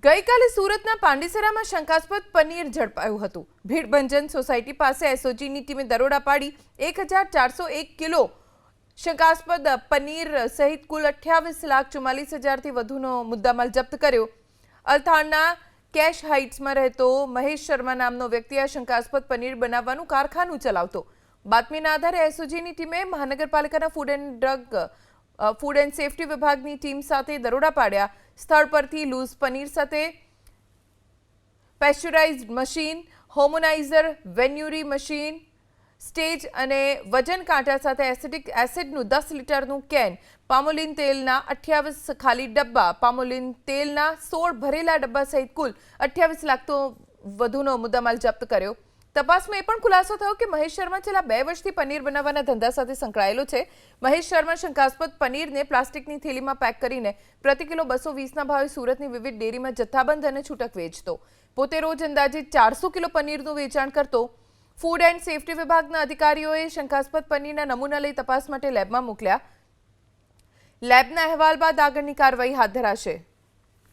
ગઈકાલે સુરતના પાંડેસરામાં શંકાસ્પદ પનીર ઝડપાયું હતું। ભીડભંજન સોસાયટી પાસે એસઓજીની ટીમે દરોડા પાડી 1401 કિલો શંકાસ્પદ પનીર સહિત કુલ 28,44,000થી વધુનો મુદ્દામાલ જપ્ત કર્યો। અલથાણના કેશ હાઇટ્સમાં રહેતો મહેશ શર્મા નામનો વ્યક્તિ આ શંકાસ્પદ પનીર બનાવવાનું કારખાનું ચલાવતો। બાતમીના આધારે એસઓજીની ટીમે મહાનગરપાલિકાના ફૂડ એન્ડ સેફટી વિભાગની ટીમ સાથે દરોડા પાડ્યા। સ્થળ પરથી લૂઝ પનીર સાથે પેસ્ચરાઇઝ્ડ મશીન, હોમોનાઇઝર, વેન્યુરી મશીન, સ્ટેજ અને વજન કાંટા સાથે એસિટિક એસિડનું 10 લીટરનું કેન, પામોલિન તેલના 28 ખાલી ડબ્બા, પામોલિન તેલના 16 ભરેલા ડબ્બા સહિત કુલ 28 લાખથી વધુનો મુદ્દામાલ જપ્ત કર્યો। તપાસમાં એ પણ ખુલાસો થયો કે મહેશ શર્મા છેલ્લા 2 વર્ષથી પનીર બનાવવાના ધંધા સાથે સંકળાયેલો છે। મહેશ શર્મા શંકાસ્પદ પનીરને પ્લાસ્ટિકની થેલીમાં પેક કરીને પ્રતિ કિલો 220ના ભાવે સુરતની વિવિધ ડેરીમાં જથ્થાબંધ અને છૂટક વેચતો। પોતે રોજ અંદાજે 400 કિલો પનીરનું વેચાણ કરતો। ફૂડ એન્ડ સેફટી વિભાગના અધિકારીઓએ શંકાસ્પદ પનીરના નમૂના લઈ તપાસ માટે લેબમાં મોકલ્યા। લેબના અહેવાલ બાદ આગળની કાર્યવાહી હાથ ધરાશે।